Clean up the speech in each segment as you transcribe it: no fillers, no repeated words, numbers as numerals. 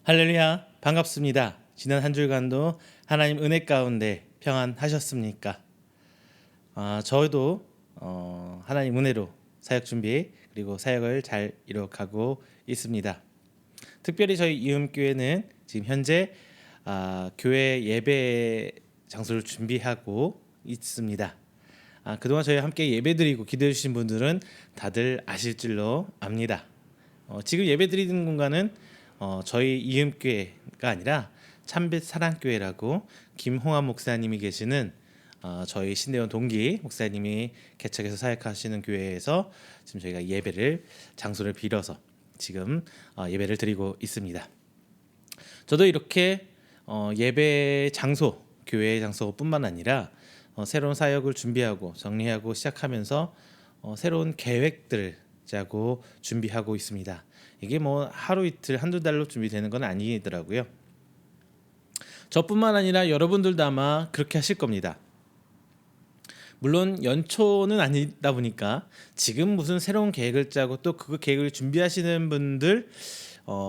할렐루야, 반갑습니다. 지난 한 주간도 하나님 은혜 가운데 평안하셨습니까? 저도 하나님 은혜로 사역 준비 그리고 사역을 잘 이뤄가고 있습니다. 특별히 저희 이음교회는 지금 현재 교회 예배 장소를 준비하고 있습니다. 그동안 저희 함께 예배드리고 기도해 주신 분들은 다들 아실 줄로 압니다. 지금 예배드리는 공간은 저희 이음교회가 아니라 참빛 사랑교회라고 김홍환 목사님이 계시는 저희 신대원 동기 목사님이 개척해서 사역하시는 교회에서 지금 저희가 장소를 빌어서 지금 예배를 드리고 있습니다. 저도 이렇게 예배 장소, 교회 장소뿐만 아니라 새로운 사역을 준비하고 정리하고 시작하면서 새로운 계획들을 짜고 준비하고 있습니다. 이게 뭐 하루 이틀 한두 달로 준비되는 건 아니더라고요. 저뿐만 아니라 여러분들도 아마 그렇게 하실 겁니다. 물론 연초는 아니다 보니까 지금 무슨 새로운 계획을 짜고 또 그 계획을 준비하시는 분들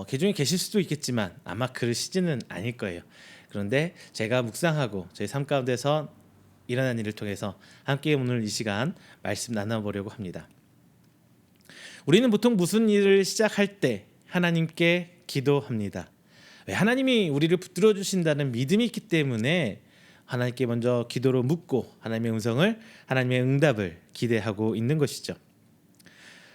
계중에 계실 수도 있겠지만 아마 그러시지는 않을 거예요. 그런데 제가 묵상하고 저희 삶 가운데서 일어난 일을 통해서 함께 오늘 이 시간 말씀 나눠보려고 합니다. 우리는 보통 무슨 일을 시작할 때 하나님께 기도합니다. 왜? 하나님이 우리를 붙들어 주신다는 믿음이 있기 때문에 하나님께 먼저 기도로 묻고 하나님의 음성을, 하나님의 응답을 기대하고 있는 것이죠.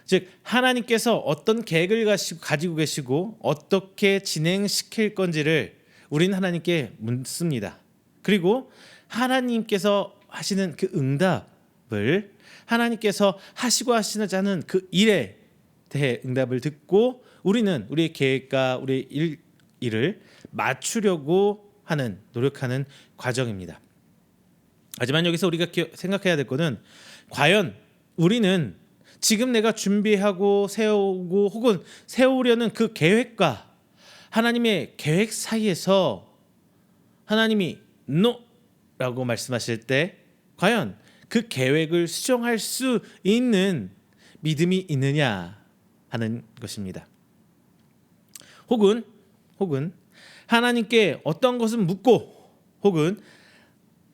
즉 하나님께서 어떤 계획을 가지고 계시고 어떻게 진행시킬 건지를 우리는 하나님께 묻습니다. 그리고 하나님께서 하시는 그 응답을 하나님께서 하시고 하시자는 그 일에 대해 응답을 듣고 우리는 우리의 계획과 우리의 일을 맞추려고 하는 노력하는 과정입니다. 하지만 여기서 우리가 생각해야 될 것은 과연 우리는 지금 내가 준비하고 세우고 혹은 세우려는 그 계획과 하나님의 계획 사이에서 하나님이 NO라고 말씀하실 때 과연 그 계획을 수정할 수 있는 믿음이 있느냐 하는 것입니다. 혹은 하나님께 어떤 것은 묻고 혹은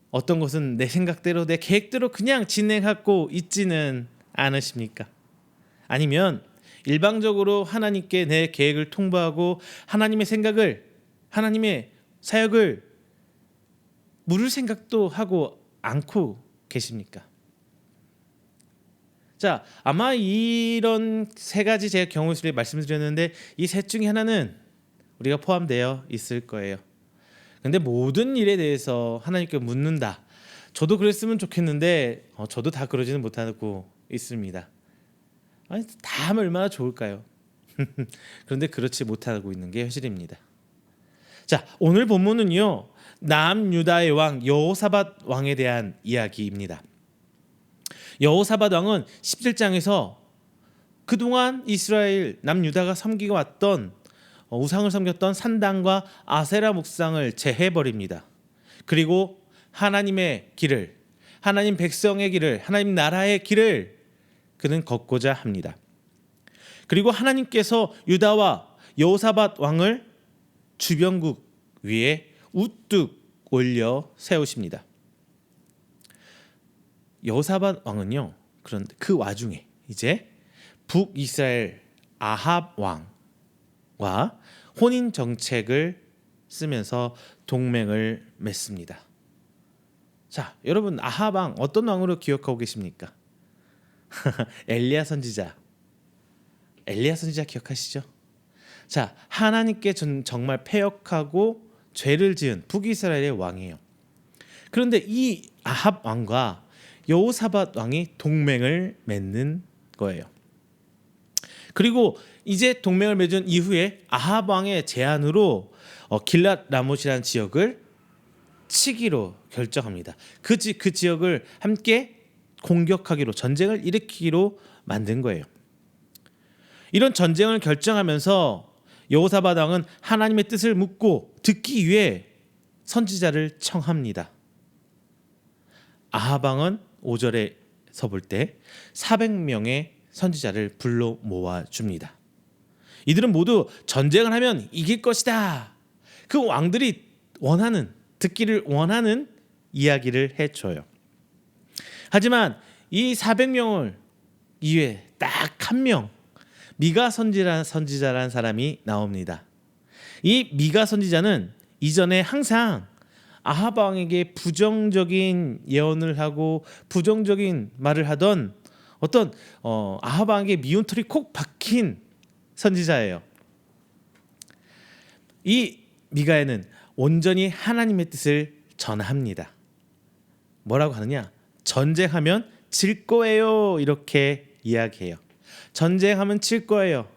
어떤 것은 내 생각대로 내 계획대로 그냥 진행하고 있지는 않으십니까? 아니면 일방적으로 하나님께 내 계획을 통보하고 하나님의 생각을, 하나님의 사역을 물을 생각도 하고 않고 계십니까? 자, 아마 이런 세 가지 제가 경우 수를 말씀을 드렸는데 이 셋 중에 하나는 우리가 포함되어 있을 거예요. 근데 모든 일에 대해서 하나님께 묻는다. 저도 그랬으면 좋겠는데 저도 다 그러지는 못하고 있습니다. 아니, 다 하면 얼마나 좋을까요? 그런데 그렇지 못하고 있는 게 현실입니다. 자, 오늘 본문은요. 남유다의 왕 여호사밧 왕에 대한 이야기입니다. 여호사밧 왕은 17장에서 그동안 이스라엘 남유다가 섬기고 왔던 우상을 섬겼던 산당과 아세라 목상을 제해버립니다. 그리고 하나님의 길을, 하나님 백성의 길을, 하나님 나라의 길을 그는 걷고자 합니다. 그리고 하나님께서 유다와 여호사밧 왕을 주변국 위에 우뚝 올려 세우십니다. 여호사밧 왕은요. 그런데 그 와중에 이제 북이스라엘 아합 왕과 혼인 정책을 쓰면서 동맹을 맺습니다. 자, 여러분 아합 왕 어떤 왕으로 기억하고 계십니까? 엘리야 선지자 기억하시죠? 자, 하나님께 정말 패역하고 죄를 지은 북이스라엘의 왕이에요. 그런데 이 아합 왕과 여호사밧 왕이 동맹을 맺는 거예요. 그리고 이제 동맹을 맺은 이후에 아합 왕의 제안으로 길랏 라못이라는 지역을 치기로 결정합니다. 그 지역을 함께 공격하기로, 전쟁을 일으키기로 만든 거예요. 이런 전쟁을 결정하면서 여호사밧 왕은 하나님의 뜻을 묻고 듣기 위해 선지자를 청합니다. 아합 왕은 5절에서 볼 때 400명의 선지자를 불러 모아 줍니다. 이들은 모두 전쟁을 하면 이길 것이다. 그 왕들이 듣기를 원하는 이야기를 해줘요. 하지만 이 400명을 이외에 딱 한 명, 미가 선지자라는 사람이 나옵니다. 이 미가 선지자는 이전에 항상 아합 왕에게 부정적인 예언을 하고 부정적인 말을 하던 어떤 아합 왕에게 미운 털이 콕 박힌 선지자예요. 이 미가에는 온전히 하나님의 뜻을 전합니다. 뭐라고 하느냐? 전쟁하면 질 거예요. 이렇게 이야기해요. 전쟁하면 질 거예요.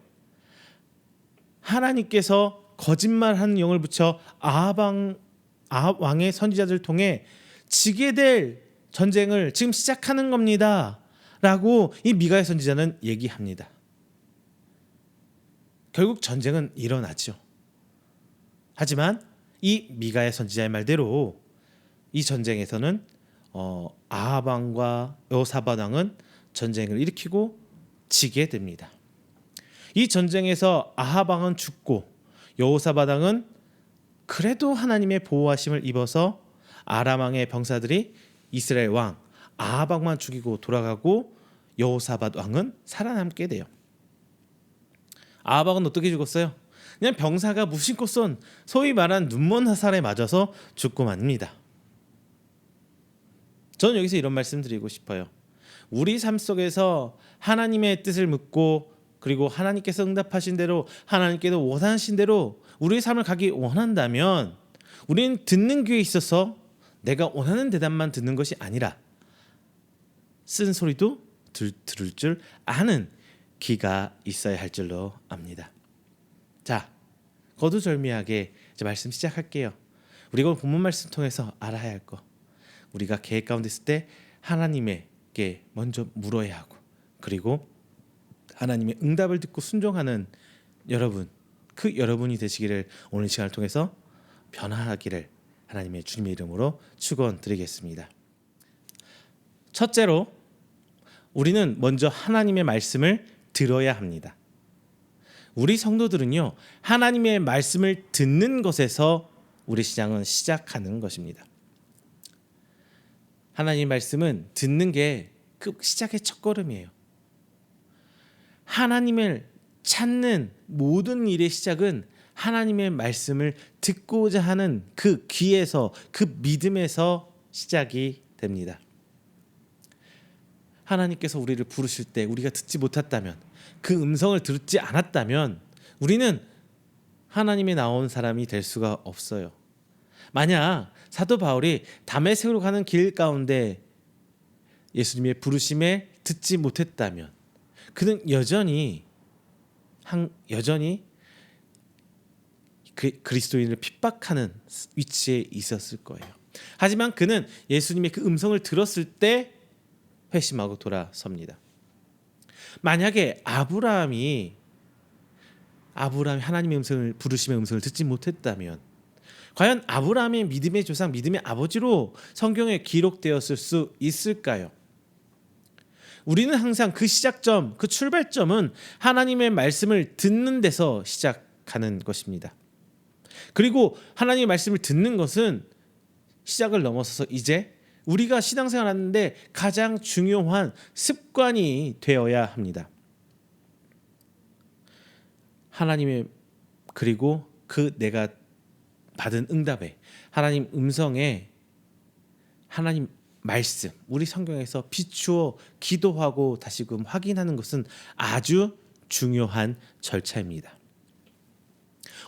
하나님께서 거짓말하는 영을 붙여 아합 왕의 선지자들을 통해 지게 될 전쟁을 지금 시작하는 겁니다. 라고 이 미가의 선지자는 얘기합니다. 결국 전쟁은 일어나죠. 하지만 이 미가의 선지자의 말대로 이 전쟁에서는 아합 왕과 여호사밧 왕은 전쟁을 일으키고 지게 됩니다. 이 전쟁에서 아합 왕은 죽고 여호사밧 왕은 그래도 하나님의 보호하심을 입어서 아람 왕의 병사들이 이스라엘 왕 아합 왕만 죽이고 돌아가고 여호사밧 왕은 살아남게 돼요. 아합 왕은 어떻게 죽었어요? 그냥 병사가 무심코 쏜 소위 말한 눈먼 화살에 맞아서 죽고 맙니다. 저는 여기서 이런 말씀 드리고 싶어요. 우리 삶 속에서 하나님의 뜻을 묻고 그리고 하나님께서 응답하신 대로 하나님께서 원하신 대로 우리의 삶을 가기 원한다면 우리는 듣는 귀에 있어서 내가 원하는 대답만 듣는 것이 아니라 쓴 소리도 들을 줄 아는 귀가 있어야 할 줄로 압니다. 자, 거두절미하게 이제 말씀 시작할게요. 우리가 본문 말씀 통해서 알아야 할 거, 우리가 계획 가운데 있을 때 하나님에게 먼저 물어야 하고 그리고 하나님의 응답을 듣고 순종하는 여러분, 그 여러분이 되시기를 오늘 시간을 통해서 변화하기를 하나님의 주님의 이름으로 축원드리겠습니다. 첫째로 우리는 먼저 하나님의 말씀을 들어야 합니다. 우리 성도들은요, 하나님의 말씀을 듣는 것에서 우리 신앙은 시작하는 것입니다. 하나님의 말씀은 듣는 게 그 시작의 첫걸음이에요. 하나님을 찾는 모든 일의 시작은 하나님의 말씀을 듣고자 하는 그 귀에서, 그 믿음에서 시작이 됩니다. 하나님께서 우리를 부르실 때 우리가 듣지 못했다면, 그 음성을 듣지 않았다면 우리는 하나님이 나온 사람이 될 수가 없어요. 만약 사도 바울이 다메섹으로 가는 길 가운데 예수님의 부르심에 듣지 못했다면 그는 여전히 그리스도인을 핍박하는 위치에 있었을 거예요. 하지만 그는 예수님의 그 음성을 들었을 때 회심하고 돌아섭니다. 만약에 아브라함이 하나님의 음성을, 부르심의 음성을 듣지 못했다면 과연 아브라함의 믿음의 조상, 믿음의 아버지로 성경에 기록되었을 수 있을까요? 우리는 항상 그 시작점, 그 출발점은 하나님의 말씀을 듣는 데서 시작하는 것입니다. 그리고 하나님의 말씀을 듣는 것은 시작을 넘어서서 이제 우리가 신앙생활 하는데 가장 중요한 습관이 되어야 합니다. 하나님의, 그리고 그 내가 받은 응답에 하나님 음성에 하나님 말씀, 우리 성경에서 비추어 기도하고 다시금 확인하는 것은 아주 중요한 절차입니다.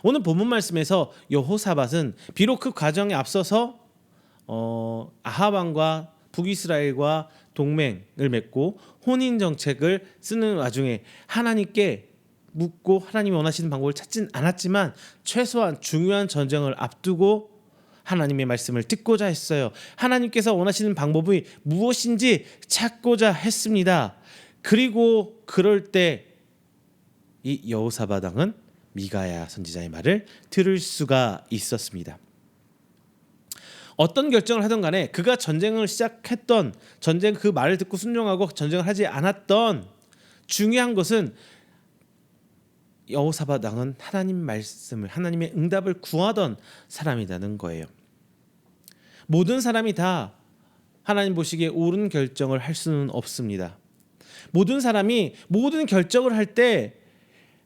오늘 본문 말씀에서 여호사밧은 비록 그 과정에 앞서서 아합 왕과 북이스라엘과 동맹을 맺고 혼인 정책을 쓰는 와중에 하나님께 묻고 하나님이 원하시는 방법을 찾진 않았지만 최소한 중요한 전쟁을 앞두고 하나님의 말씀을 듣고자 했어요. 하나님께서 원하시는 방법이 무엇인지 찾고자 했습니다. 그리고 그럴 때 이 여호사밧 왕은 미가야 선지자의 말을 들을 수가 있었습니다. 어떤 결정을 하던 간에 그가 전쟁을 시작했던, 전쟁 그 말을 듣고 순종하고 전쟁을 하지 않았던, 중요한 것은 여호사밧 왕은 하나님 말씀을, 하나님의 응답을 구하던 사람이라는 거예요. 모든 사람이 다 하나님 보시기에 옳은 결정을 할 수는 없습니다. 모든 사람이 모든 결정을 할 때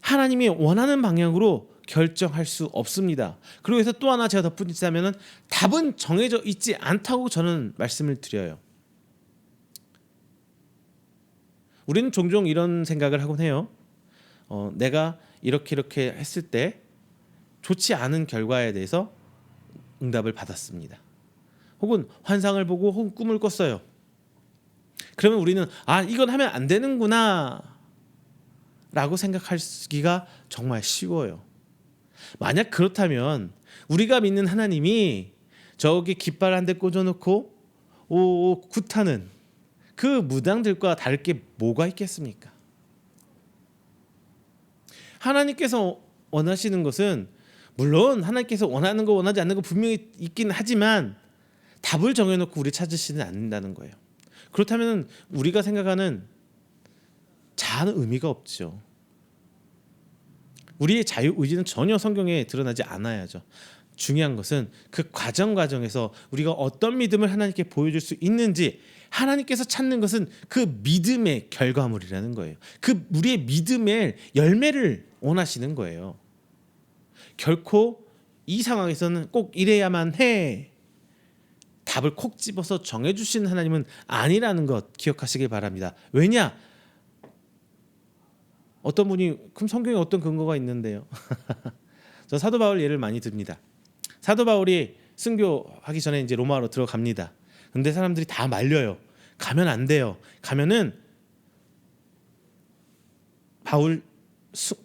하나님이 원하는 방향으로 결정할 수 없습니다. 그리고 해서 또 하나 제가 덧붙이자면은 답은 정해져 있지 않다고 저는 말씀을 드려요. 우리는 종종 이런 생각을 하곤 해요. 내가 이렇게 했을 때 좋지 않은 결과에 대해서 응답을 받았습니다. 혹은 환상을 보고 혹은 꿈을 꿨어요. 그러면 우리는 이건 하면 안 되는구나 라고 생각하기가 정말 쉬워요. 만약 그렇다면 우리가 믿는 하나님이 저기 깃발 한 대 꽂아놓고 굿하는 그 무당들과 다를 게 뭐가 있겠습니까? 하나님께서 원하시는 것은, 물론 하나님께서 원하는 거 원하지 않는 거 분명히 있긴 하지만 답을 정해놓고 우리 찾으시는 않는다는 거예요. 그렇다면 우리가 생각하는 자아는 의미가 없죠. 우리의 자유의지는 전혀 성경에 드러나지 않아야죠. 중요한 것은 그 과정에서 우리가 어떤 믿음을 하나님께 보여줄 수 있는지, 하나님께서 찾는 것은 그 믿음의 결과물이라는 거예요. 그 우리의 믿음의 열매를 원하시는 거예요. 결코 이 상황에서는 꼭 이래야만 해, 답을 콕 집어서 정해주시는 하나님은 아니라는 것 기억하시길 바랍니다. 왜냐? 어떤 분이 그럼 성경에 어떤 근거가 있는데요? 저 사도 바울 예를 많이 듭니다. 사도 바울이 순교하기 전에 이제 로마로 들어갑니다. 근데 사람들이 다 말려요. 가면 안 돼요. 가면은 바울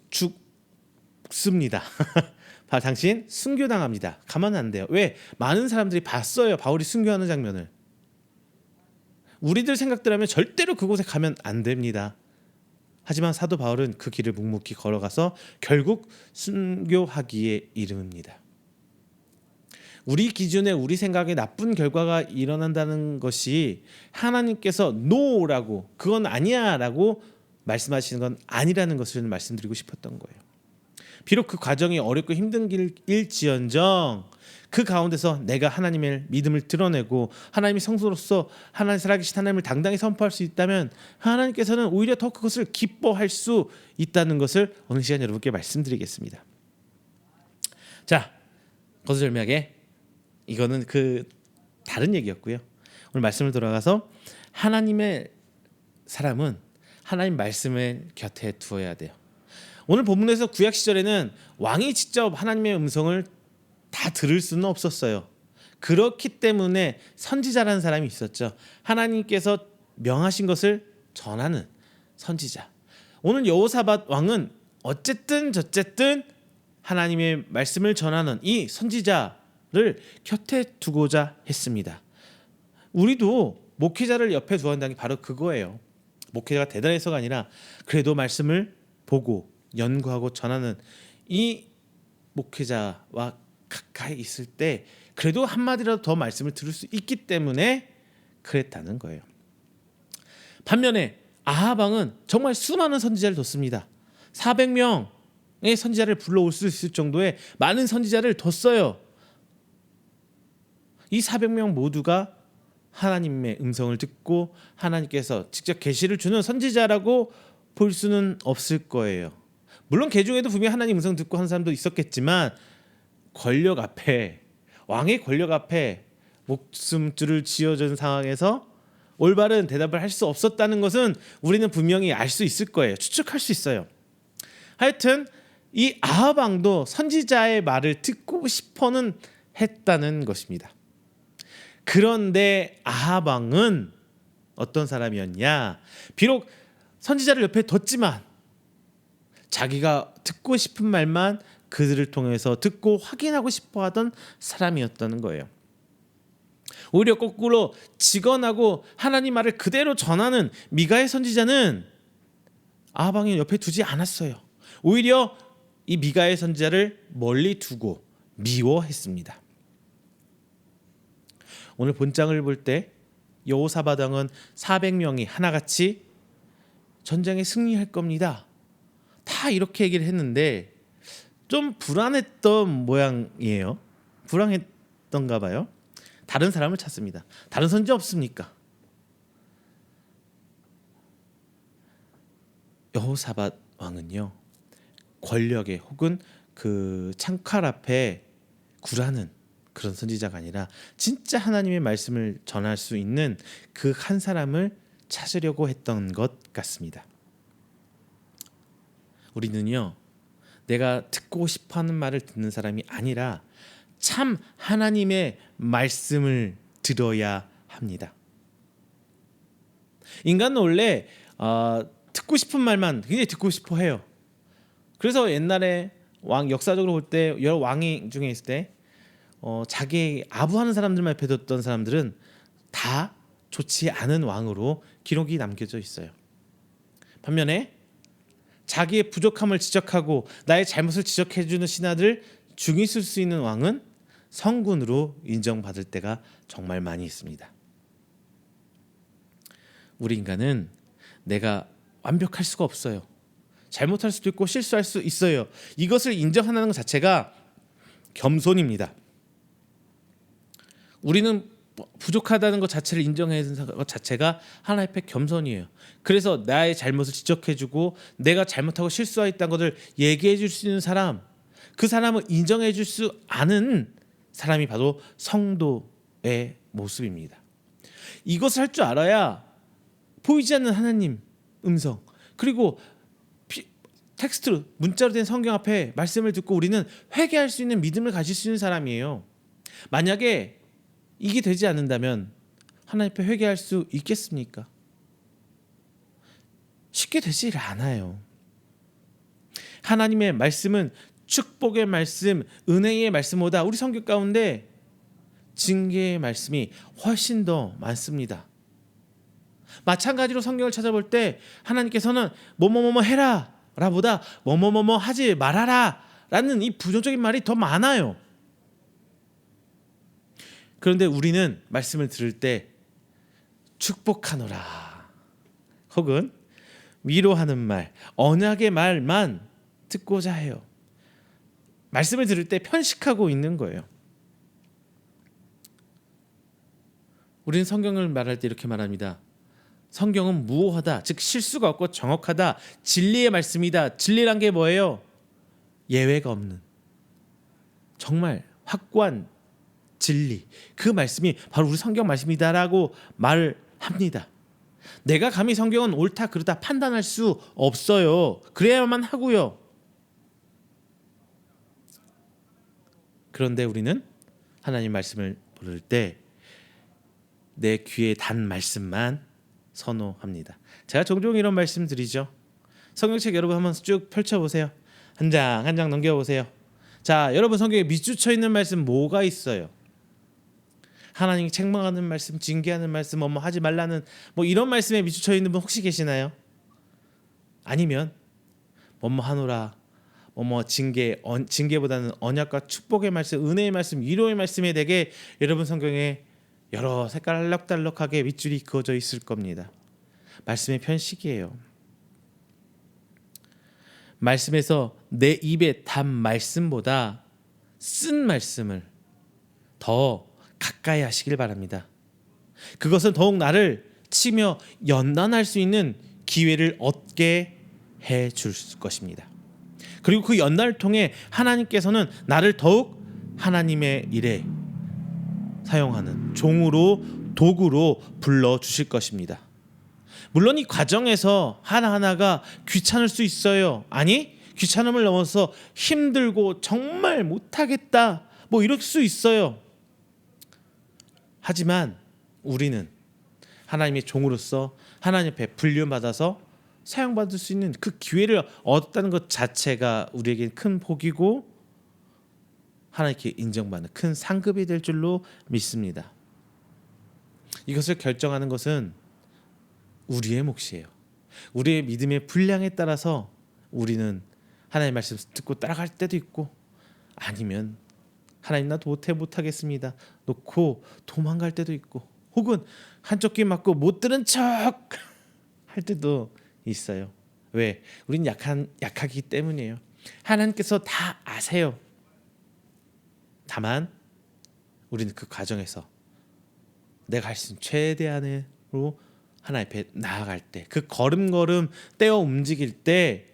죽습니다. 당신 순교당합니다. 가면 안 돼요. 왜? 많은 사람들이 봤어요. 바울이 순교하는 장면을. 우리들 생각대로면 절대로 그곳에 가면 안 됩니다. 하지만 사도 바울은 그 길을 묵묵히 걸어가서 결국 순교하기에 이릅니다. 우리 기준에 우리 생각에 나쁜 결과가 일어난다는 것이 하나님께서 노라고, 그건 아니야라고 말씀하시는 건 아니라는 것을 말씀드리고 싶었던 거예요. 비록 그 과정이 어렵고 힘든 길일지언정 그 가운데서 내가 하나님의 믿음을 드러내고 하나님의 성소로서 하나님 살아계신 하나님을 당당히 선포할 수 있다면 하나님께서는 오히려 더 그것을 기뻐할 수 있다는 것을 오늘 시간 여러분께 말씀드리겠습니다. 자, 거두절미하게 이거는 그 다른 얘기였고요. 오늘 말씀을 돌아가서 하나님의 사람은 하나님 말씀을 곁에 두어야 돼요. 오늘 본문에서 구약 시절에는 왕이 직접 하나님의 음성을 다 들을 수는 없었어요. 그렇기 때문에 선지자라는 사람이 있었죠. 하나님께서 명하신 것을 전하는 선지자. 오늘 여호사밧 왕은 어쨌든 저쨌든 하나님의 말씀을 전하는 이 선지자를 곁에 두고자 했습니다. 우리도 목회자를 옆에 두어야 한다는 게 바로 그거예요. 목회자가 대단해서가 아니라 그래도 말씀을 보고 연구하고 전하는 이 목회자와 가까이 있을 때 그래도 한마디라도 더 말씀을 들을 수 있기 때문에 그랬다는 거예요. 반면에 아합 왕은 정말 수많은 선지자를 뒀습니다. 400명의 선지자를 불러올 수 있을 정도의 많은 선지자를 뒀어요. 이 400명 모두가 하나님의 음성을 듣고 하나님께서 직접 계시를 주는 선지자라고 볼 수는 없을 거예요. 물론 그 중에도 분명히 하나님 음성 듣고 하는 사람도 있었겠지만 권력 앞에, 왕의 권력 앞에 목숨줄을 쥐어준 상황에서 올바른 대답을 할 수 없었다는 것은 우리는 분명히 알 수 있을 거예요. 추측할 수 있어요. 하여튼 이 아합 왕도 선지자의 말을 듣고 싶어는 했다는 것입니다. 그런데 아합 왕은 어떤 사람이었냐? 비록 선지자를 옆에 뒀지만 자기가 듣고 싶은 말만 그들을 통해서 듣고 확인하고 싶어하던 사람이었다는 거예요. 오히려 거꾸로 직언하고 하나님 말을 그대로 전하는 미가의 선지자는 아합 왕이 옆에 두지 않았어요. 오히려 이 미가의 선지자를 멀리 두고 미워했습니다. 오늘 본장을 볼 때 여호사밧 왕은 400명이 하나같이 전쟁에 승리할 겁니다. 다 이렇게 얘기를 했는데 좀 불안했던 모양이에요. 불안했던가 봐요. 다른 사람을 찾습니다. 다른 선지 없습니까? 여호사밧 왕은요, 권력에 혹은 그 창칼 앞에 굴하는 그런 선지자가 아니라 진짜 하나님의 말씀을 전할 수 있는 그 한 사람을 찾으려고 했던 것 같습니다. 우리는요, 내가 듣고 싶어하는 말을 듣는 사람이 아니라 참 하나님의 말씀을 들어야 합니다. 인간은 원래 듣고 싶은 말만 굉장히 듣고 싶어 해요. 그래서 옛날에 역사적으로 볼 때 여러 왕이 중에 있을 때 자기 아부하는 사람들만 옆에 뒀던 사람들은 다 좋지 않은 왕으로 기록이 남겨져 있어요. 반면에 자기의 부족함을 지적하고 나의 잘못을 지적해주는 신하들 중히 쓸 수 있는 왕은 성군으로 인정받을 때가 정말 많이 있습니다. 우리 인간은 내가 완벽할 수가 없어요. 잘못할 수도 있고 실수할 수 있어요. 이것을 인정하는 것 자체가 겸손입니다. 우리는 부족하다는 것 자체를 인정하는 것 자체가 하나의 겸손이에요. 그래서 나의 잘못을 지적해주고 내가 잘못하고 실수했다는 것을 얘기해줄 수 있는 사람, 그 사람을 인정해줄 수 않은 사람이 바로 성도의 모습입니다. 이것을 할 줄 알아야 보이지 않는 하나님 음성, 그리고 텍스트로 문자로 된 성경 앞에 말씀을 듣고 우리는 회개할 수 있는 믿음을 가질 수 있는 사람이에요. 만약에 이게 되지 않는다면 하나님 앞에 회개할 수 있겠습니까? 쉽게 되지 않아요. 하나님의 말씀은 축복의 말씀, 은혜의 말씀보다 우리 성경 가운데 징계의 말씀이 훨씬 더 많습니다. 마찬가지로 성경을 찾아볼 때 하나님께서는 뭐뭐뭐뭐 해라 라보다 뭐뭐뭐뭐 하지 말아라 라는 이 부정적인 말이 더 많아요. 그런데 우리는 말씀을 들을 때 축복하노라 혹은 위로하는 말, 언약의 말만 듣고자 해요. 말씀을 들을 때 편식하고 있는 거예요. 우리는 성경을 말할 때 이렇게 말합니다. 성경은 무오하다, 즉 실수가 없고 정확하다, 진리의 말씀이다. 진리란 게 뭐예요? 예외가 없는 정말 확고한 진리, 그 말씀이 바로 우리 성경 말씀이다라고 말을 합니다. 내가 감히 성경은 옳다 그르다 판단할 수 없어요. 그래야만 하고요. 그런데 우리는 하나님 말씀을 부를 때 내 귀에 단 말씀만 선호합니다. 제가 종종 이런 말씀 드리죠. 성경책 여러분 한번 쭉 펼쳐보세요. 한 장 한 장 넘겨보세요. 자, 여러분 성경에 밑줄쳐 있는 말씀 뭐가 있어요? 하나님이 책망하는 말씀, 징계하는 말씀, 뭐 하지 말라는 뭐 이런 말씀에 밑줄쳐 있는 분 혹시 계시나요? 아니면 뭐뭐 하노라, 뭐뭐 징계보다는 언약과 축복의 말씀, 은혜의 말씀, 위로의 말씀에 대해 여러분 성경에 여러 색깔 알록달록하게 밑줄이 그어져 있을 겁니다. 말씀의 편식이에요. 말씀에서 내 입에 단 말씀보다 쓴 말씀을 더 가까이 하시길 바랍니다. 그것은 더욱 나를 치며 연단할 수 있는 기회를 얻게 해줄 것입니다. 그리고 그 연단을 통해 하나님께서는 나를 더욱 하나님의 일에 사용하는 종으로, 도구로 불러주실 것입니다. 물론 이 과정에서 하나하나가 귀찮을 수 있어요. 아니, 귀찮음을 넘어서 힘들고 정말 못하겠다 뭐 이럴 수 있어요. 하지만 우리는 하나님의 종으로서 하나님 앞에 불륜받아서 사용받을 수 있는 그 기회를 얻었다는 것 자체가 우리에게 큰 복이고 하나님께 인정받는 큰 상급이 될 줄로 믿습니다. 이것을 결정하는 것은 우리의 몫이에요. 우리의 믿음의 분량에 따라서 우리는 하나님의 말씀 듣고 따라갈 때도 있고 아니면 하나님 나 못하겠습니다 놓고 도망갈 때도 있고 혹은 한쪽 귀 막고 못 들은 척 할 때도 있어요. 왜? 우린 약하기 때문이에요. 하나님께서 다 아세요. 다만 우리는 그 과정에서 내가 할 수 있는 최대한으로 하나님 앞에 나아갈 때, 그 걸음걸음 떼어 움직일 때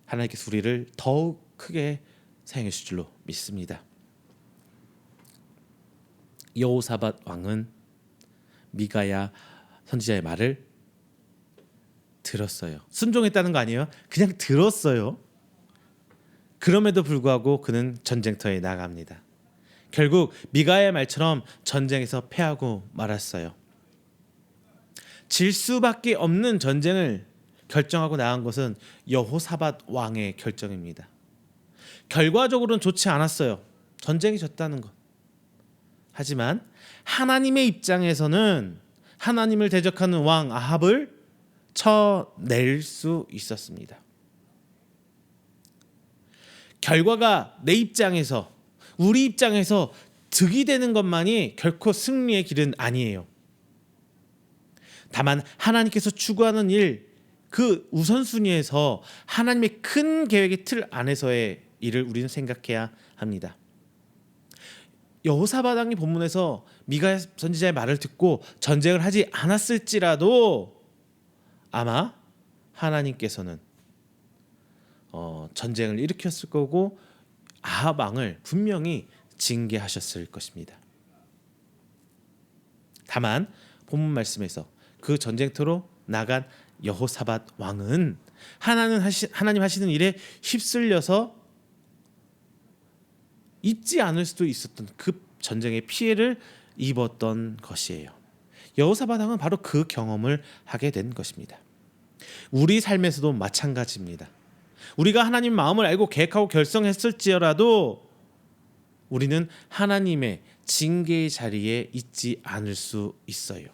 하나님께서 우리를 더욱 크게 사용해 주실 줄로 믿습니다. 여호사밧 왕은 미가야 선지자의 말을 들었어요. 순종했다는 거 아니에요. 그냥 들었어요. 그럼에도 불구하고 그는 전쟁터에 나갑니다. 결국 미가의 말처럼 전쟁에서 패하고 말았어요. 질 수밖에 없는 전쟁을 결정하고 나간 것은 여호사밧 왕의 결정입니다. 결과적으로는 좋지 않았어요. 전쟁이 졌다는 것. 하지만 하나님의 입장에서는 하나님을 대적하는 왕 아합을 쳐낼 수 있었습니다. 결과가 내 입장에서, 우리 입장에서 득이 되는 것만이 결코 승리의 길은 아니에요. 다만 하나님께서 추구하는 일, 그 우선순위에서 하나님의 큰 계획의 틀 안에서의 일을 우리는 생각해야 합니다. 여호사밧 왕이 본문에서 미가 선지자의 말을 듣고 전쟁을 하지 않았을지라도 아마 하나님께서는 전쟁을 일으켰을 거고 아합 왕을 분명히 징계하셨을 것입니다. 다만 본문 말씀에서 그 전쟁터로 나간 여호사밧 왕은 하나님 하시는 일에 휩쓸려서 잊지 않을 수도 있었던 그 전쟁의 피해를 입었던 것이에요. 여호사밧 왕은 바로 그 경험을 하게 된 것입니다. 우리 삶에서도 마찬가지입니다. 우리가 하나님 마음을 알고 계획하고 결정했을지라도 우리는 하나님의 징계의 자리에 있지 않을 수 있어요.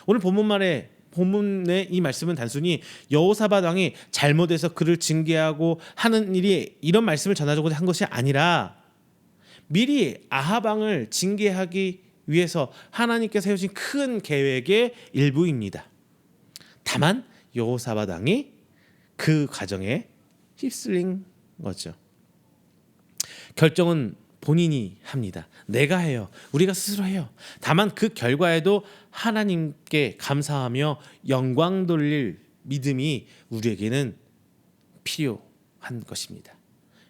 오늘 본문의 이 말씀은 단순히 여호사밧 왕이 잘못해서 그를 징계하고 하는 일이 이런 말씀을 전하고자 한 것이 아니라 미리 아합 왕을 징계하기 위해서 하나님께서 세우신 큰 계획의 일부입니다. 다만 여호사밧 왕이 그 과정에 휩쓸린 거죠. 결정은 본인이 합니다. 내가 해요. 우리가 스스로 해요. 다만 그 결과에도 하나님께 감사하며 영광 돌릴 믿음이 우리에게는 필요한 것입니다.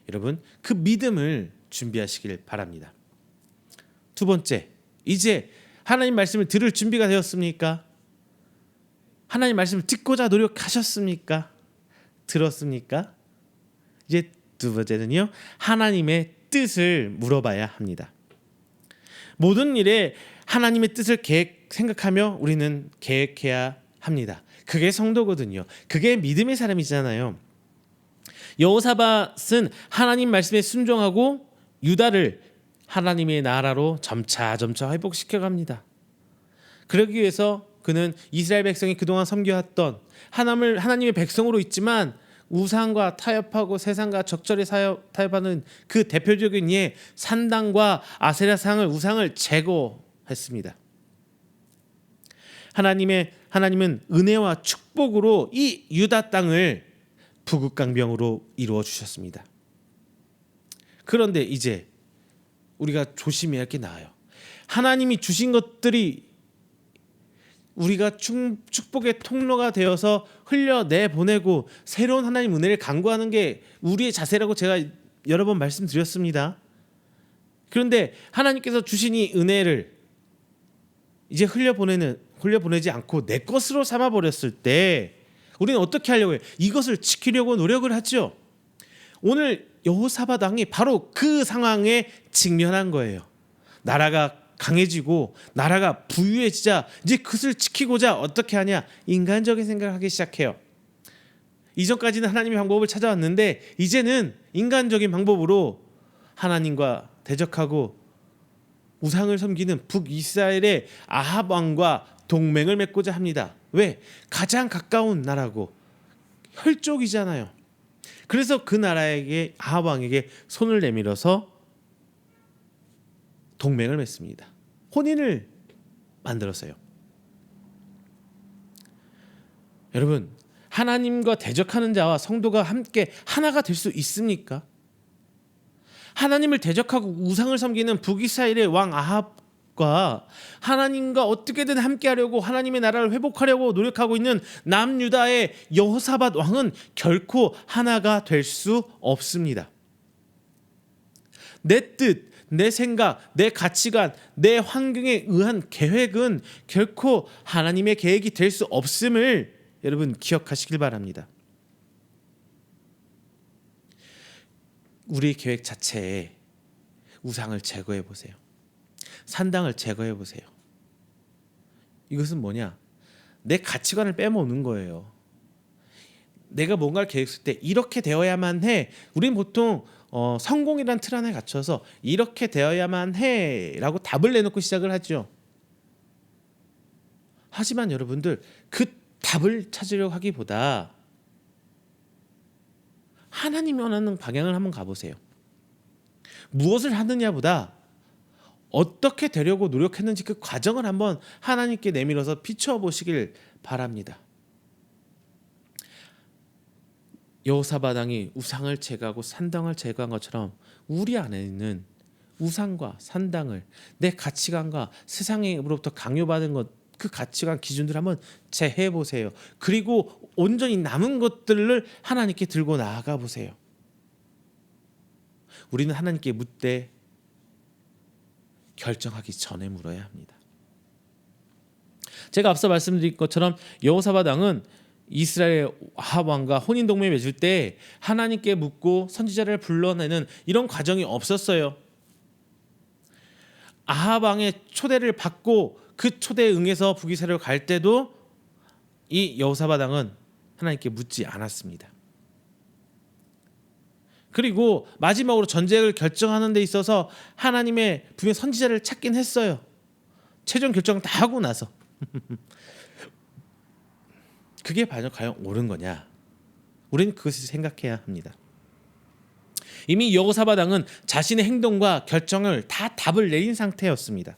여러분, 그 믿음을 준비하시길 바랍니다. 두 번째, 이제 하나님 말씀을 들을 준비가 되었습니까? 하나님 말씀을 듣고자 노력하셨습니까? 들었습니까? 이제 두 번째는요, 하나님의 뜻을 물어봐야 합니다. 모든 일에 하나님의 뜻을 생각하며 우리는 계획해야 합니다. 그게 성도거든요. 그게 믿음의 사람이잖아요. 여호사밧은 하나님 말씀에 순종하고 유다를 하나님의 나라로 점차 회복시켜갑니다. 그러기 위해서 그는 이스라엘 백성이 그동안 섬겨왔던 하나님의 백성으로 있지만 우상과 타협하고 세상과 적절히 타협하는 그 대표적인 예 산당과 아세라상을 우상을 제거했습니다. 하나님은 은혜와 축복으로 이 유다 땅을 부국강병으로 이루어 주셨습니다. 그런데 이제 우리가 조심해야 할 게 나아요. 하나님이 주신 것들이 우리가 축복의 통로가 되어서 흘려내보내고 새로운 하나님 은혜를 간구하는 게 우리의 자세라고 제가 여러 번 말씀드렸습니다. 그런데 하나님께서 주신 이 은혜를 이제 흘려보내지 않고 내 것으로 삼아버렸을 때 우리는 어떻게 하려고 해요? 이것을 지키려고 노력을 하죠. 오늘 여호사밧 왕이 바로 그 상황에 직면한 거예요. 나라가 강해지고 나라가 부유해지자 이제 그것을 지키고자 어떻게 하냐? 인간적인 생각을 하기 시작해요. 이전까지는 하나님의 방법을 찾아왔는데 이제는 인간적인 방법으로 하나님과 대적하고 우상을 섬기는 북이스라엘의 아합 왕과 동맹을 맺고자 합니다. 왜? 가장 가까운 나라고 혈족이잖아요. 그래서 그 나라에게 아합 왕에게 손을 내밀어서 동맹을 맺습니다. 혼인을 만들었어요. 여러분, 하나님과 대적하는 자와 성도가 함께 하나가 될 수 있습니까? 하나님을 대적하고 우상을 섬기는 북이스라엘의 왕 아합과 하나님과 어떻게든 함께하려고 하나님의 나라를 회복하려고 노력하고 있는 남유다의 여호사밧 왕은 결코 하나가 될 수 없습니다. 내 뜻, 내 생각, 내 가치관, 내 환경에 의한 계획은 결코 하나님의 계획이 될 수 없음을 여러분 기억하시길 바랍니다. 우리 계획 자체에 우상을 제거해 보세요. 산당을 제거해 보세요. 이것은 뭐냐? 내 가치관을 빼먹는 거예요. 내가 뭔가를 계획했을 때 이렇게 되어야만 해. 우린 보통 성공이란 틀 안에 갇혀서 이렇게 되어야만 해라고 답을 내놓고 시작을 하죠. 하지만 여러분들 그 답을 찾으려고 하기보다 하나님이 원하는 방향을 한번 가보세요. 무엇을 하느냐보다 어떻게 되려고 노력했는지 그 과정을 한번 하나님께 내밀어서 비춰보시길 바랍니다. 여호사밧 왕이 우상을 제거하고 산당을 제거한 것처럼 우리 안에 있는 우상과 산당을 내 가치관과 세상으로부터 강요받은 것, 그 가치관 기준들을 한번 재해 보세요. 그리고 온전히 남은 것들을 하나님께 들고 나아가 보세요. 우리는 하나님께 묻되 결정하기 전에 물어야 합니다. 제가 앞서 말씀드린 것처럼 여호사밧 왕은 이스라엘 아합 왕과 혼인 동맹을 맺을 때 하나님께 묻고 선지자를 불러내는 이런 과정이 없었어요. 아합 왕의 초대를 받고 그 초대에 응해서 북이스라엘로 갈 때도 이 여호사밧 왕은 하나님께 묻지 않았습니다. 그리고 마지막으로 전쟁을 결정하는 데 있어서 하나님의 분명 선지자를 찾긴 했어요. 최종 결정을 다 하고 나서 그게 과연 옳은 거냐? 우리는 그것을 생각해야 합니다. 이미 여호사밧 왕은 자신의 행동과 결정을 다 답을 내린 상태였습니다.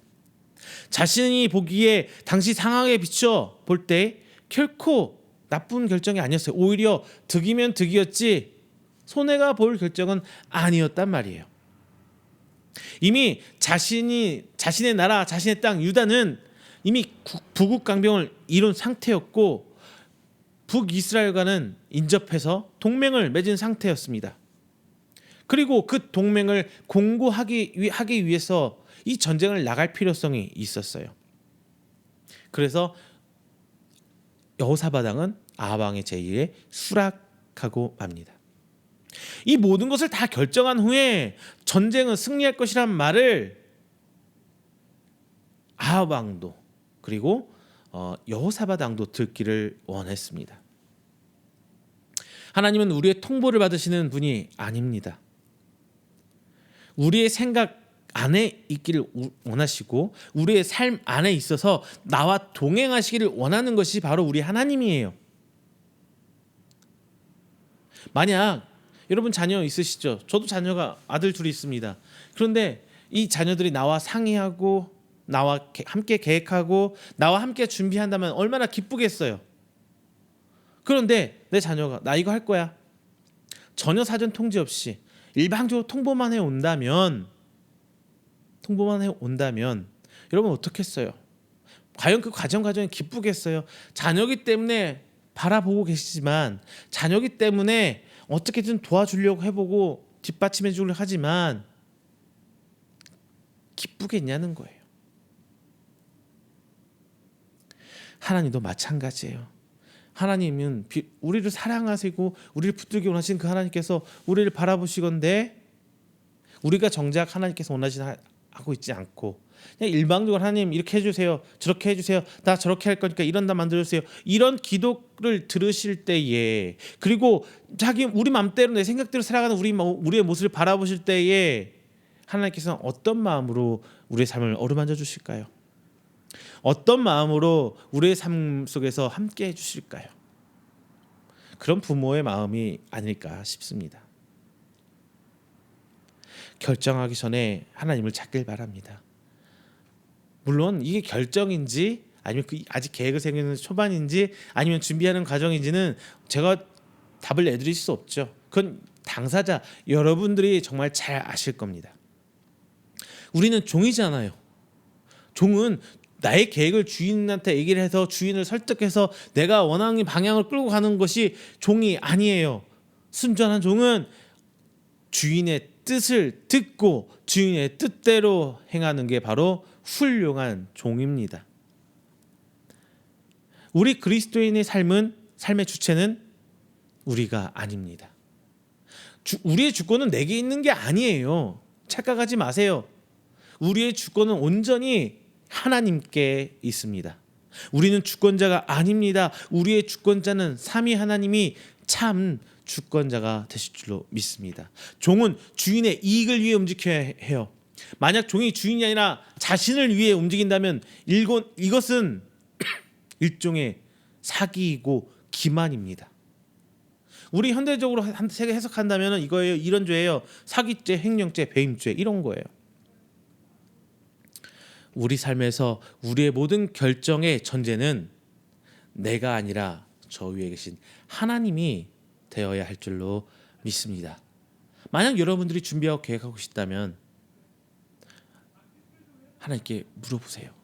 자신이 보기에 당시 상황에 비춰 볼 때 결코 나쁜 결정이 아니었어요. 오히려 득이면 득이었지 손해가 볼 결정은 아니었단 말이에요. 이미 자신의 나라, 자신의 땅 유다는 이미 부국강병을 이룬 상태였고 북이스라엘과는 인접해서 동맹을 맺은 상태였습니다. 그리고 그 동맹을 공고하기 위해서 이 전쟁을 나갈 필요성이 있었어요. 그래서 여호사밧 왕은 아합 왕의 제의에 수락하고 맙니다. 이 모든 것을 다 결정한 후에 전쟁은 승리할 것이란 말을 아합 왕도 그리고 여호사밧 왕도 듣기를 원했습니다. 하나님은 우리의 통보를 받으시는 분이 아닙니다. 우리의 생각 안에 있기를 원하시고 우리의 삶 안에 있어서 나와 동행하시기를 원하는 것이 바로 우리 하나님이에요. 만약 여러분 자녀 있으시죠? 저도 자녀가 아들 둘이 있습니다. 그런데 이 자녀들이 나와 상의하고 나와 함께 계획하고 나와 함께 준비한다면 얼마나 기쁘겠어요. 그런데 내 자녀가 나 이거 할 거야. 전혀 사전 통지 없이 일방적으로 통보만 해 온다면 여러분 어떻겠어요? 과연 그 과정이 기쁘겠어요? 자녀기 때문에 바라보고 계시지만 자녀기 때문에 어떻게든 도와주려고 해보고 뒷받침해 주려고 하지만 기쁘겠냐는 거예요. 하나님도 마찬가지예요. 하나님은 우리를 사랑하시고 우리를 붙들기 원하시는 그 하나님께서 우리를 바라보시건대 우리가 정작 하나님께서 원하시는 하고 있지 않고 그냥 일방적으로 하나님 이렇게 해주세요, 저렇게 해주세요, 나 저렇게 할 거니까 이런 다 만들어주세요, 이런 기도를 들으실 때에 그리고 우리 맘대로 내 생각대로 살아가는 우리의 모습을 바라보실 때에 하나님께서는 어떤 마음으로 우리의 삶을 어루만져 주실까요? 어떤 마음으로 우리의 삶 속에서 함께 해주실까요? 그런 부모의 마음이 아닐까 싶습니다. 결정하기 전에 하나님을 찾길 바랍니다. 물론 이게 결정인지 아니면 그 아직 계획을 세우는 초반인지 아니면 준비하는 과정인지는 제가 답을 내드릴 수 없죠. 그건 당사자 여러분들이 정말 잘 아실 겁니다. 우리는 종이잖아요. 종은 나의 계획을 주인한테 얘기를 해서 주인을 설득해서 내가 원하는 방향을 끌고 가는 것이 종이 아니에요. 순전한 종은 주인의 뜻을 듣고 주인의 뜻대로 행하는 게 바로 훌륭한 종입니다. 우리 그리스도인의 삶의 주체는 우리가 아닙니다. 우리의 주권은 내게 있는 게 아니에요. 착각하지 마세요. 우리의 주권은 온전히 하나님께 있습니다. 우리는 주권자가 아닙니다. 우리의 주권자는 삼위 하나님이 참 주권자가 되실 줄로 믿습니다. 종은 주인의 이익을 위해 움직여야 해요. 만약 종이 주인이 아니라 자신을 위해 움직인다면 이것은 일종의 사기이고 기만입니다. 우리 현대적으로 해석한다면 이거예요. 이런 죄예요. 사기죄, 횡령죄, 배임죄 이런 거예요. 우리 삶에서 우리의 모든 결정의 전제는 내가 아니라 저 위에 계신 하나님이 되어야 할 줄로 믿습니다. 만약 여러분들이 준비하고 계획하고 싶다면 하나님께 물어보세요.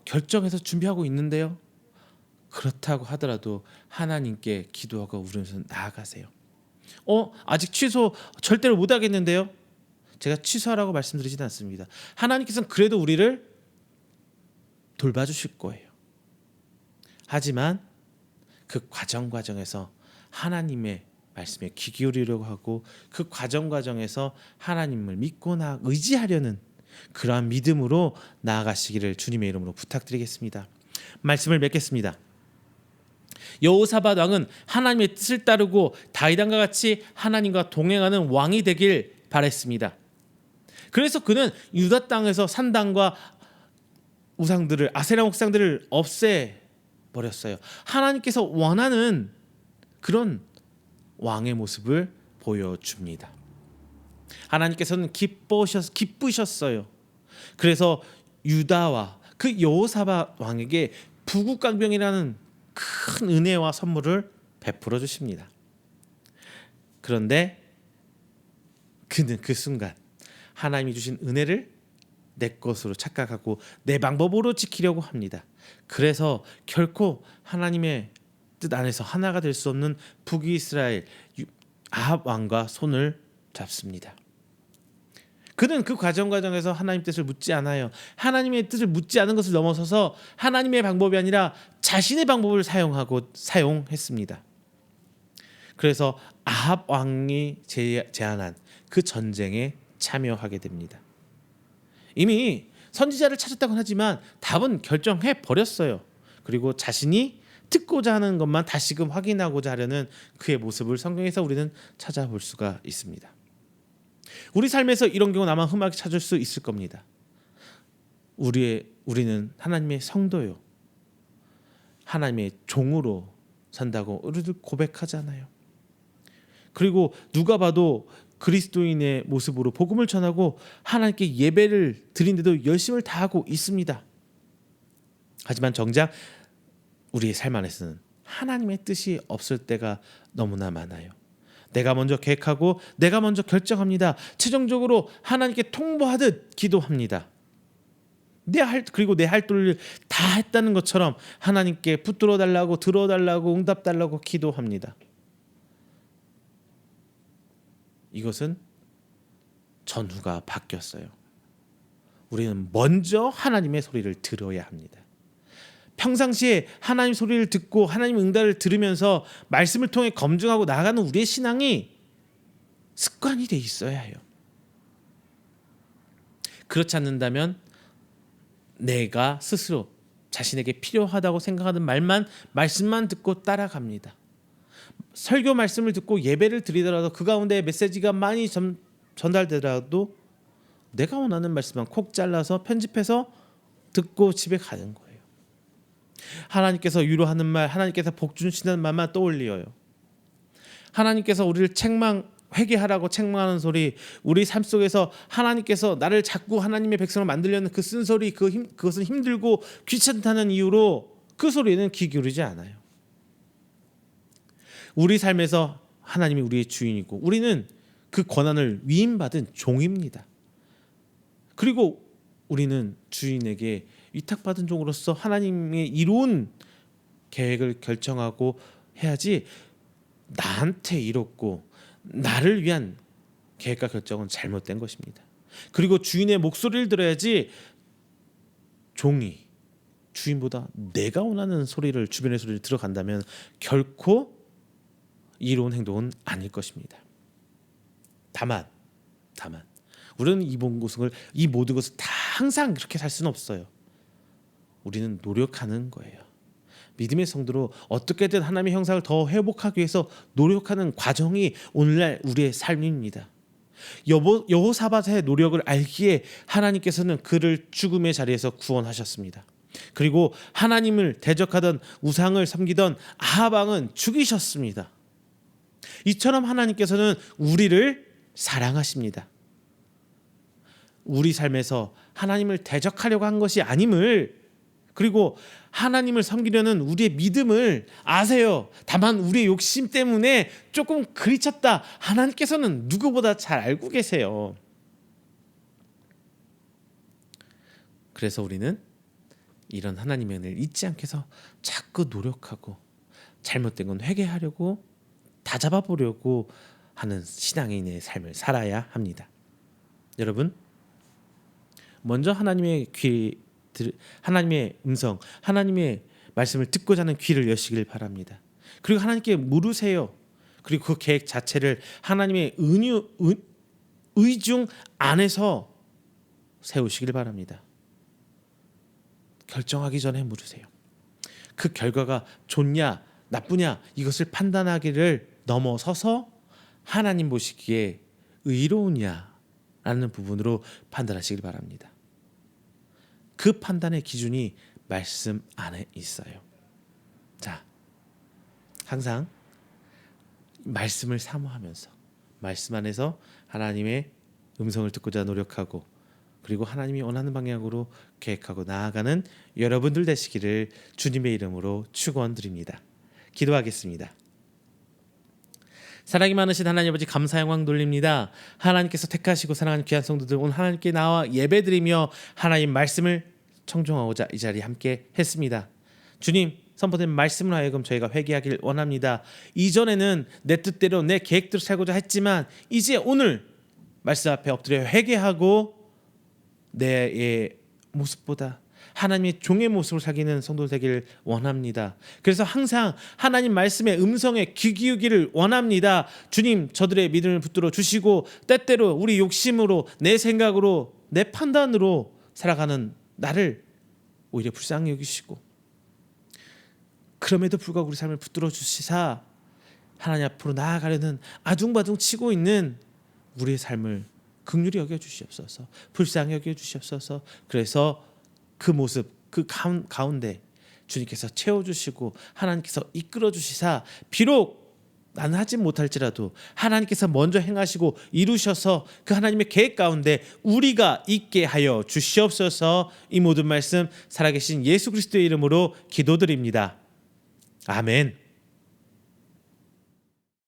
결정해서 준비하고 있는데요. 그렇다고 하더라도 하나님께 기도하고 울으면서 나아가세요. 아직 취소 절대로 못 하겠는데요. 제가 취소하라고 말씀드리진 않습니다. 하나님께서는 그래도 우리를 돌봐주실 거예요. 하지만 그 과정에서 하나님의 말씀에 귀 기울이려고 하고 그 과정에서 하나님을 믿고 의지하려는 그러한 믿음으로 나아가시기를 주님의 이름으로 부탁드리겠습니다. 말씀을 맺겠습니다. 여호사밧 왕은 하나님의 뜻을 따르고 다윗 왕과 같이 하나님과 동행하는 왕이 되길 바랬습니다. 그래서 그는 유다 땅에서 산당과 우상들을 아세라 옥상들을 없애버렸어요. 하나님께서 원하는 그런 왕의 모습을 보여줍니다. 하나님께서는 기쁘셨어요. 그래서 유다와 그 여호사밧 왕에게 부국강병이라는 큰 은혜와 선물을 베풀어 주십니다. 그런데 그는 그 순간 하나님이 주신 은혜를 내 것으로 착각하고 내 방법으로 지키려고 합니다. 그래서 결코 하나님의 뜻 안에서 하나가 될 수 없는 북이스라엘 아합 왕과 손을 잡습니다. 그는 그 과정에서 하나님 뜻을 묻지 않아요. 하나님의 뜻을 묻지 않은 것을 넘어서서 하나님의 방법이 아니라 자신의 방법을 사용했습니다. 그래서 아합 왕이 제안한 그 전쟁에 참여하게 됩니다. 이미 선지자를 찾았다고 하지만 답은 결정해 버렸어요. 그리고 자신이 듣고자 하는 것만 다시금 확인하고자 하려는 그의 모습을 성경에서 우리는 찾아볼 수가 있습니다. 우리 삶에서 이런 경우 아마 흠하게 찾을 수 있을 겁니다. 우리는 하나님의 성도요. 하나님의 종으로 산다고 우리들 고백하잖아요. 그리고 누가 봐도 그리스도인의 모습으로 복음을 전하고 하나님께 예배를 드린데도 열심을 다하고 있습니다. 하지만 정작 우리의 삶 안에서는 하나님의 뜻이 없을 때가 너무나 많아요. 내가 먼저 계획하고 내가 먼저 결정합니다. 최종적으로 하나님께 통보하듯 기도합니다. 그리고 내 할 도리를 다 했다는 것처럼 하나님께 붙들어 달라고 들어달라고 응답 달라고 기도합니다. 이것은 전후가 바뀌었어요. 우리는 먼저 하나님의 소리를 들어야 합니다. 평상시에 하나님 소리를 듣고 하나님 응답을 들으면서 말씀을 통해 검증하고 나아가는 우리의 신앙이 습관이 돼 있어야 해요. 그렇지 않는다면 내가 스스로 자신에게 필요하다고 생각하는 말씀만 듣고 따라갑니다. 설교 말씀을 듣고 예배를 드리더라도 그 가운데 메시지가 많이 전달되더라도 내가 원하는 말씀만 콕 잘라서 편집해서 듣고 집에 가는 거예요. 하나님께서 위로하는 말, 하나님께서 복 주신다는 말만 떠올려요. 하나님께서 우리를 책망 회개하라고 책망하는 소리, 우리 삶 속에서 하나님께서 나를 자꾸 하나님의 백성을 만들려는 그 쓴소리, 그것은 힘들고 귀찮다는 이유로 그 소리는 귀 기울이지 않아요. 우리 삶에서 하나님이 우리의 주인이고 우리는 그 권한을 위임받은 종입니다. 그리고 우리는 주인에게 위탁받은 종으로서 하나님의 이로운 계획을 결정하고 해야지, 나한테 이롭고 나를 위한 계획과 결정은 잘못된 것입니다. 그리고 주인의 목소리를 들어야지, 종이 주인보다 내가 원하는 소리를, 주변의 소리를 들어간다면 결코 이로운 행동은 아닐 것입니다. 다만 우리는 이 모든 것을 다 항상 그렇게 살 수는 없어요. 우리는 노력하는 거예요. 믿음의 성도로 어떻게든 하나님의 형상을 더 회복하기 위해서 노력하는 과정이 오늘날 우리의 삶입니다. 여호사밧의 노력을 알기에 하나님께서는 그를 죽음의 자리에서 구원하셨습니다. 그리고 하나님을 대적하던 우상을 섬기던 아합 왕은 죽이셨습니다. 이처럼 하나님께서는 우리를 사랑하십니다. 우리 삶에서 하나님을 대적하려고 한 것이 아님을, 그리고 하나님을 섬기려는 우리의 믿음을 아세요. 다만 우리의 욕심 때문에 조금 그리쳤다, 하나님께서는 누구보다 잘 알고 계세요. 그래서 우리는 이런 하나님의 은혜를 잊지 않게 해서 자꾸 노력하고 잘못된 건 회개하려고 다잡아보려고 하는 신앙인의 삶을 살아야 합니다. 여러분, 먼저 하나님의 음성, 하나님의 말씀을 듣고자 하는 귀를 여시길 바랍니다. 그리고 하나님께 물으세요. 그리고 그 계획 자체를 하나님의 의중 안에서 세우시길 바랍니다. 결정하기 전에 물으세요. 그 결과가 좋냐 나쁘냐 이것을 판단하기를 넘어서서 하나님 보시기에 의로우냐라는 부분으로 판단하시길 바랍니다. 그 판단의 기준이 말씀 안에 있어요. 자, 항상 말씀을 사모하면서 말씀 안에서 하나님의 음성을 듣고자 노력하고, 그리고 하나님이 원하는 방향으로 계획하고 나아가는 여러분들 되시기를 주님의 이름으로 축원드립니다. 기도하겠습니다. 사랑이 많으신 하나님 아버지, 감사 영광 돌립니다. 하나님께서 택하시고 사랑하는 귀한 성도들, 오늘 하나님께 나와 예배드리며 하나님 말씀을 청종하고자 이 자리에 함께 했습니다. 주님, 선포된 말씀을 하여금 저희가 회개하길 원합니다. 이전에는 내 뜻대로 내 계획대로 살고자 했지만 이제 오늘 말씀 앞에 엎드려 회개하고 내 모습보다 하나님의 종의 모습을 살기는 성도 되기를 원합니다. 그래서 항상 하나님 말씀의 음성에 귀 기울기를 원합니다. 주님, 저들의 믿음을 붙들어 주시고 때때로 우리 욕심으로, 내 생각으로, 내 판단으로 살아가는 나를 오히려 불쌍히 여기시고, 그럼에도 불구하고 우리 삶을 붙들어 주시사 하나님 앞으로 나아가려는 아둥바둥 치고 있는 우리의 삶을 긍휼히 여겨주시옵소서, 불쌍히 여겨주시옵소서. 그래서 그 모습, 그 가운데 주님께서 채워주시고 하나님께서 이끌어주시사, 비록 나는 하지 못할지라도 하나님께서 먼저 행하시고 이루셔서 그 하나님의 계획 가운데 우리가 있게 하여 주시옵소서. 이 모든 말씀 살아계신 예수 그리스도의 이름으로 기도드립니다. 아멘.